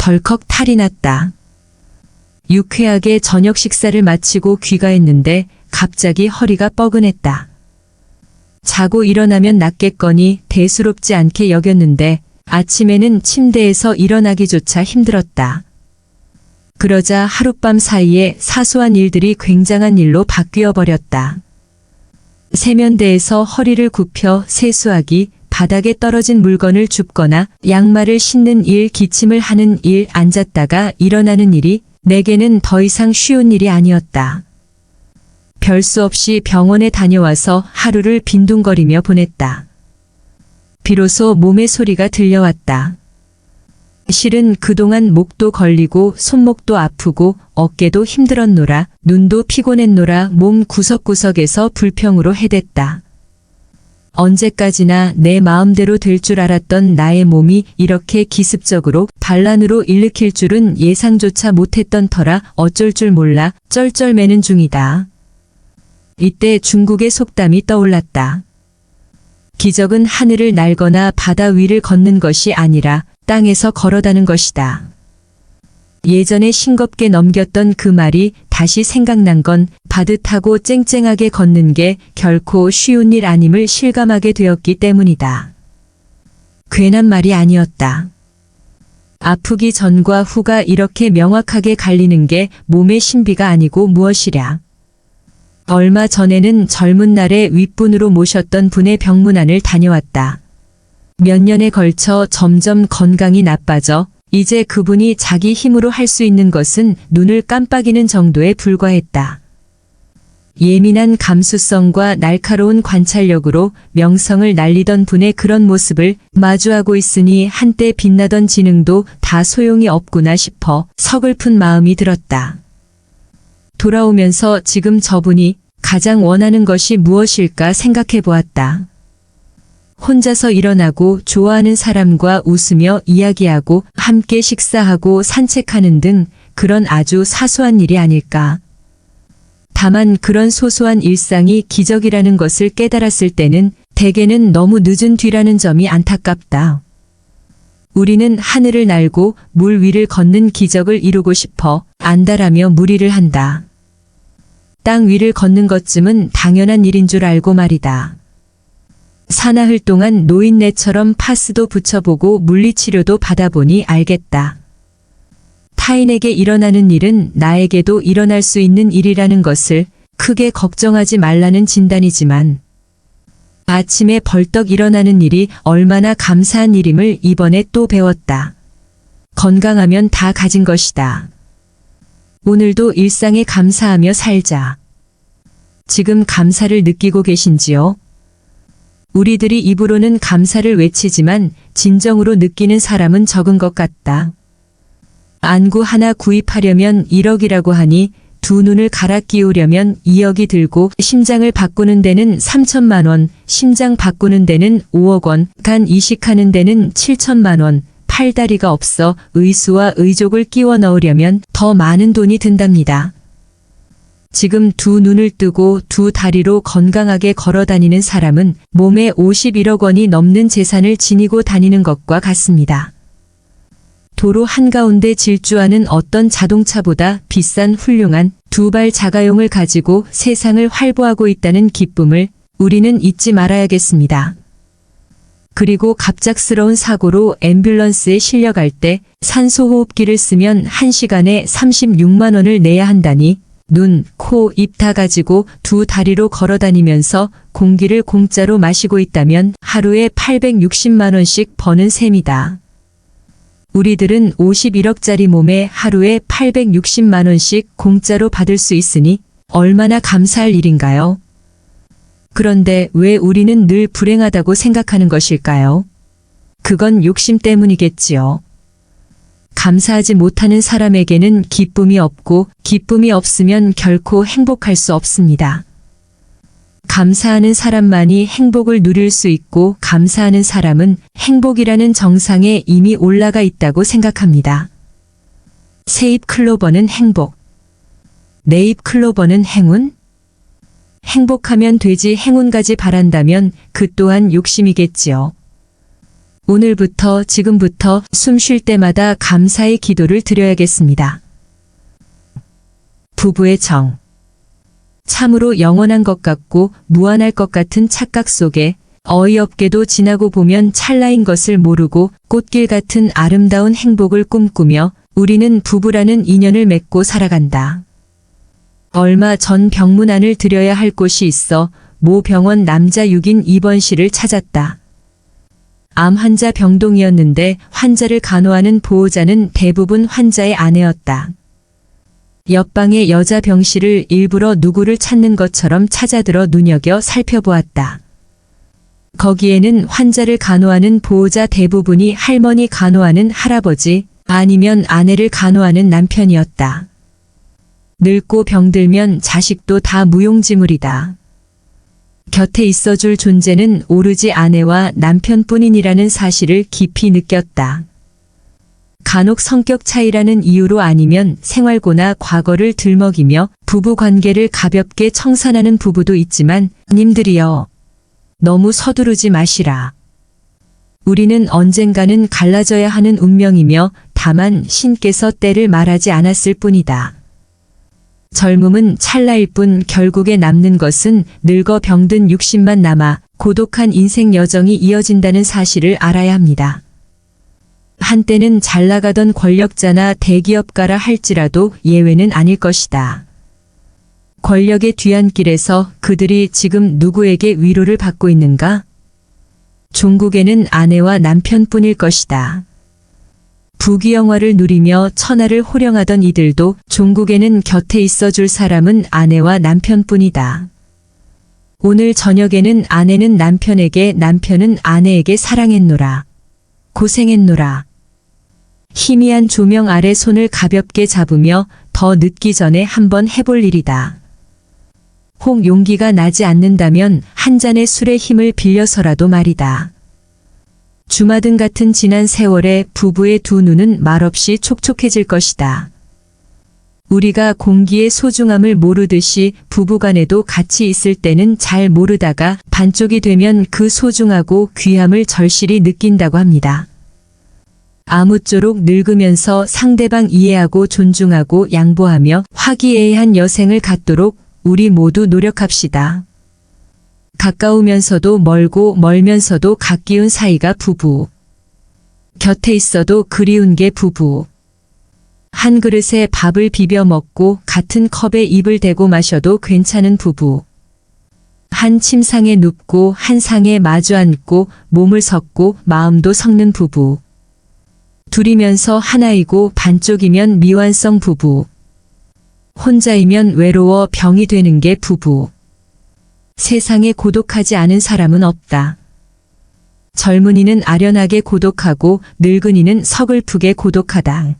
덜컥 탈이 났다. 유쾌하게 저녁 식사를 마치고 귀가했는데 갑자기 허리가 뻐근했다. 자고 일어나면 낫겠거니 대수롭지 않게 여겼는데 아침에는 침대에서 일어나기조차 힘들었다. 그러자 하룻밤 사이에 사소한 일들이 굉장한 일로 바뀌어 버렸다. 세면대에서 허리를 굽혀 세수하기, 바닥에 떨어진 물건을 줍거나 양말을 신는 일, 기침을 하는 일, 앉았다가 일어나는 일이 내게는 더 이상 쉬운 일이 아니었다. 별 수 없이 병원에 다녀와서 하루를 빈둥거리며 보냈다. 비로소 몸의 소리가 들려왔다. 실은 그동안 목도 걸리고 손목도 아프고 어깨도 힘들었노라, 눈도 피곤했노라, 몸 구석구석에서 불평으로 해댔다. 언제까지나 내 마음대로 될 줄 알았던 나의 몸이 이렇게 기습적으로 반란으로 일으킬 줄은 예상조차 못했던 터라 어쩔 줄 몰라 쩔쩔매는 중이다. 이때 중국의 속담이 떠올랐다. 기적은 하늘을 날거나 바다 위를 걷는 것이 아니라 땅에서 걸어다는 것이다. 예전에 싱겁게 넘겼던 그 말이 다시 생각난 건 바듯하고 쨍쨍하게 걷는 게 결코 쉬운 일 아님을 실감하게 되었기 때문이다. 괜한 말이 아니었다. 아프기 전과 후가 이렇게 명확하게 갈리는 게 몸의 신비가 아니고 무엇이랴. 얼마 전에는 젊은 날에 윗분으로 모셨던 분의 병문안을 다녀왔다. 몇 년에 걸쳐 점점 건강이 나빠져 이제 그분이 자기 힘으로 할 수 있는 것은 눈을 깜빡이는 정도에 불과했다. 예민한 감수성과 날카로운 관찰력으로 명성을 날리던 분의 그런 모습을 마주하고 있으니 한때 빛나던 지능도 다 소용이 없구나 싶어 서글픈 마음이 들었다. 돌아오면서 지금 저분이 가장 원하는 것이 무엇일까 생각해 보았다. 혼자서 일어나고 좋아하는 사람과 웃으며 이야기하고 함께 식사하고 산책하는 등 그런 아주 사소한 일이 아닐까. 다만 그런 소소한 일상이 기적이라는 것을 깨달았을 때는 대개는 너무 늦은 뒤라는 점이 안타깝다. 우리는 하늘을 날고 물 위를 걷는 기적을 이루고 싶어 안달하며 무리를 한다. 땅 위를 걷는 것쯤은 당연한 일인 줄 알고 말이다. 사나흘 동안 노인네처럼 파스도 붙여보고 물리치료도 받아보니 알겠다. 타인에게 일어나는 일은 나에게도 일어날 수 있는 일이라는 것을 크게 걱정하지 말라는 진단이지만 아침에 벌떡 일어나는 일이 얼마나 감사한 일임을 이번에 또 배웠다. 건강하면 다 가진 것이다. 오늘도 일상에 감사하며 살자. 지금 감사를 느끼고 계신지요? 우리들이 입으로는 감사를 외치지만 진정으로 느끼는 사람은 적은 것 같다. 안구 하나 구입하려면 1억이라고 하니 두 눈을 갈아 끼우려면 2억이 들고 심장을 바꾸는 데는 3천만 원, 심장 바꾸는 데는 5억 원, 간 이식하는 데는 7천만 원, 팔다리가 없어 의수와 의족을 끼워 넣으려면 더 많은 돈이 든답니다. 지금 두 눈을 뜨고 두 다리로 건강하게 걸어 다니는 사람은 몸에 51억 원이 넘는 재산을 지니고 다니는 것과 같습니다. 도로 한가운데 질주하는 어떤 자동차보다 비싼 훌륭한 두 발 자가용을 가지고 세상을 활보하고 있다는 기쁨을 우리는 잊지 말아야겠습니다. 그리고 갑작스러운 사고로 앰뷸런스에 실려갈 때 산소호흡기를 쓰면 1시간에 36만 원을 내야 한다니 눈, 코, 입 다 가지고 두 다리로 걸어 다니면서 공기를 공짜로 마시고 있다면 하루에 860만 원씩 버는 셈이다. 우리들은 51억짜리 몸에 하루에 860만 원씩 공짜로 받을 수 있으니 얼마나 감사할 일인가요? 그런데 왜 우리는 늘 불행하다고 생각하는 것일까요? 그건 욕심 때문이겠지요. 감사하지 못하는 사람에게는 기쁨이 없고 기쁨이 없으면 결코 행복할 수 없습니다. 감사하는 사람만이 행복을 누릴 수 있고 감사하는 사람은 행복이라는 정상에 이미 올라가 있다고 생각합니다. 새 잎 클로버는 행복. 내 잎 클로버는 행운? 행복하면 되지 행운까지 바란다면 그 또한 욕심이겠지요. 오늘부터 지금부터 숨 쉴 때마다 감사의 기도를 드려야겠습니다. 부부의 정. 참으로 영원한 것 같고 무한할 것 같은 착각 속에 어이없게도 지나고 보면 찰나인 것을 모르고 꽃길 같은 아름다운 행복을 꿈꾸며 우리는 부부라는 인연을 맺고 살아간다. 얼마 전 병문안을 들여야 할 곳이 있어 모 병원 남자 6인 입원실을 찾았다. 암 환자 병동이었는데 환자를 간호하는 보호자는 대부분 환자의 아내였다. 옆방의 여자 병실을 일부러 누구를 찾는 것처럼 찾아들어 눈여겨 살펴보았다. 거기에는 환자를 간호하는 보호자 대부분이 할머니 간호하는 할아버지 아니면 아내를 간호하는 남편이었다. 늙고 병들면 자식도 다 무용지물이다. 곁에 있어줄 존재는 오로지 아내와 남편뿐이라는 사실을 깊이 느꼈다. 간혹 성격 차이라는 이유로 아니면 생활고나 과거를 들먹이며 부부 관계를 가볍게 청산하는 부부도 있지만 님들이여 너무 서두르지 마시라. 우리는 언젠가는 갈라져야 하는 운명이며 다만 신께서 때를 말하지 않았을 뿐이다. 젊음은 찰나일 뿐 결국에 남는 것은 늙어 병든 육신만 남아 고독한 인생 여정이 이어진다는 사실을 알아야 합니다. 한때는 잘 나가던 권력자나 대기업가라 할지라도 예외는 아닐 것이다. 권력의 뒤안길에서 그들이 지금 누구에게 위로를 받고 있는가? 종국에는 아내와 남편뿐일 것이다. 부귀영화를 누리며 천하를 호령하던 이들도 종국에는 곁에 있어줄 사람은 아내와 남편뿐이다. 오늘 저녁에는 아내는 남편에게 남편은 아내에게 사랑했노라. 고생했노라. 희미한 조명 아래 손을 가볍게 잡으며 더 늦기 전에 한번 해볼 일이다. 혹 용기가 나지 않는다면 한 잔의 술의 힘을 빌려서라도 말이다. 주마등 같은 지난 세월에 부부의 두 눈은 말없이 촉촉해질 것이다. 우리가 공기의 소중함을 모르듯이 부부간에도 같이 있을 때는 잘 모르다가 반쪽이 되면 그 소중하고 귀함을 절실히 느낀다고 합니다. 아무쪼록 늙으면서 상대방 이해하고 존중하고 양보하며 화기애애한 여생을 갖도록 우리 모두 노력합시다. 가까우면서도 멀고 멀면서도 가까운 사이가 부부. 곁에 있어도 그리운 게 부부. 한 그릇에 밥을 비벼 먹고 같은 컵에 입을 대고 마셔도 괜찮은 부부. 한 침상에 눕고 한 상에 마주 앉고 몸을 섞고 마음도 섞는 부부. 둘이면서 하나이고 반쪽이면 미완성 부부. 혼자이면 외로워 병이 되는 게 부부. 세상에 고독하지 않은 사람은 없다. 젊은이는 아련하게 고독하고 늙은이는 서글프게 고독하다.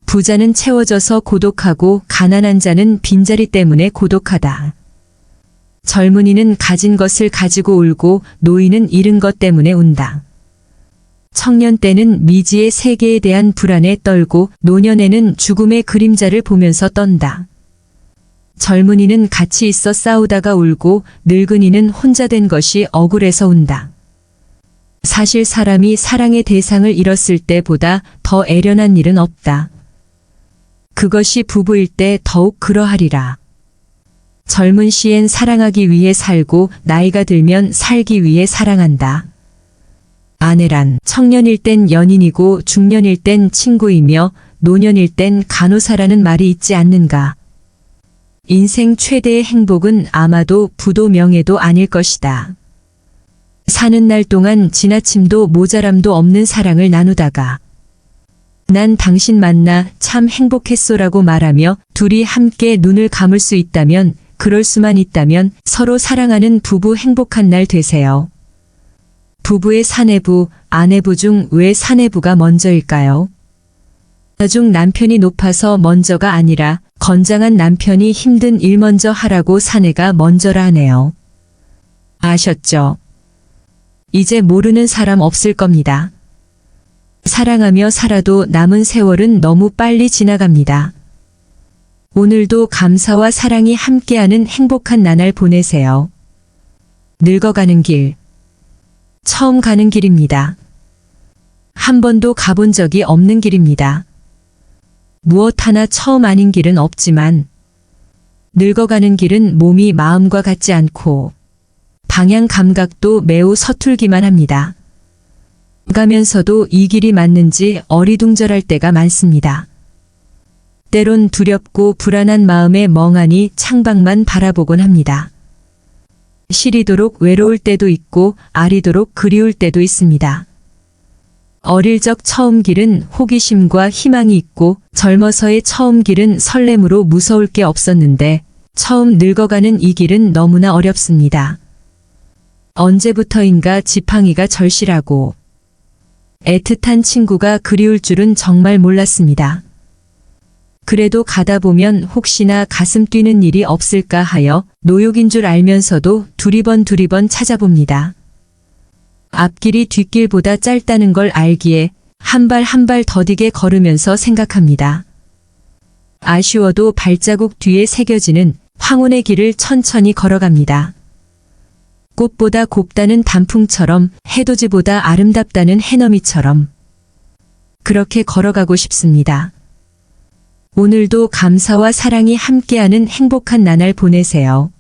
부자는 채워져서 고독하고 가난한 자는 빈자리 때문에 고독하다. 젊은이는 가진 것을 가지고 울고 노인은 잃은 것 때문에 운다. 청년 때는 미지의 세계에 대한 불안에 떨고 노년에는 죽음의 그림자를 보면서 떤다. 젊은이는 같이 있어 싸우다가 울고 늙은이는 혼자 된 것이 억울해서 운다. 사실 사람이 사랑의 대상을 잃었을 때보다 더 애련한 일은 없다. 그것이 부부일 때 더욱 그러하리라. 젊은 시엔 사랑하기 위해 살고 나이가 들면 살기 위해 사랑한다. 아내란 청년일 땐 연인이고 중년일 땐 친구이며 노년일 땐 간호사라는 말이 있지 않는가. 인생 최대의 행복은 아마도 부도 명예도 아닐 것이다. 사는 날 동안 지나침도 모자람도 없는 사랑을 나누다가 난 당신 만나 참 행복했소라고 말하며 둘이 함께 눈을 감을 수 있다면 그럴 수만 있다면 서로 사랑하는 부부 행복한 날 되세요. 부부의 사내부, 아내부 중 왜 사내부가 먼저일까요? 중 남편이 높아서 먼저가 아니라 건장한 남편이 힘든 일 먼저 하라고 사내가 먼저라 하네요. 아셨죠? 이제 모르는 사람 없을 겁니다. 사랑하며 살아도 남은 세월은 너무 빨리 지나갑니다. 오늘도 감사와 사랑이 함께하는 행복한 나날 보내세요. 늙어가는 길. 처음 가는 길입니다. 한 번도 가본 적이 없는 길입니다. 무엇 하나 처음 아닌 길은 없지만 늙어가는 길은 몸이 마음과 같지 않고 방향 감각도 매우 서툴기만 합니다. 가면서도 이 길이 맞는지 어리둥절할 때가 많습니다. 때론 두렵고 불안한 마음에 멍하니 창밖만 바라보곤 합니다. 시리도록 외로울 때도 있고 아리도록 그리울 때도 있습니다. 어릴 적 처음 길은 호기심과 희망이 있고 젊어서의 처음 길은 설렘으로 무서울 게 없었는데 처음 늙어가는 이 길은 너무나 어렵습니다. 언제부터인가 지팡이가 절실하고 애틋한 친구가 그리울 줄은 정말 몰랐습니다. 그래도 가다 보면 혹시나 가슴 뛰는 일이 없을까 하여 노욕인 줄 알면서도 두리번 찾아봅니다. 앞길이 뒷길보다 짧다는 걸 알기에 한 발 한 발 더디게 걸으면서 생각합니다. 아쉬워도 발자국 뒤에 새겨지는 황혼의 길을 천천히 걸어갑니다. 꽃보다 곱다는 단풍처럼 해돋이보다 아름답다는 해넘이처럼 그렇게 걸어가고 싶습니다. 오늘도 감사와 사랑이 함께하는 행복한 나날 보내세요.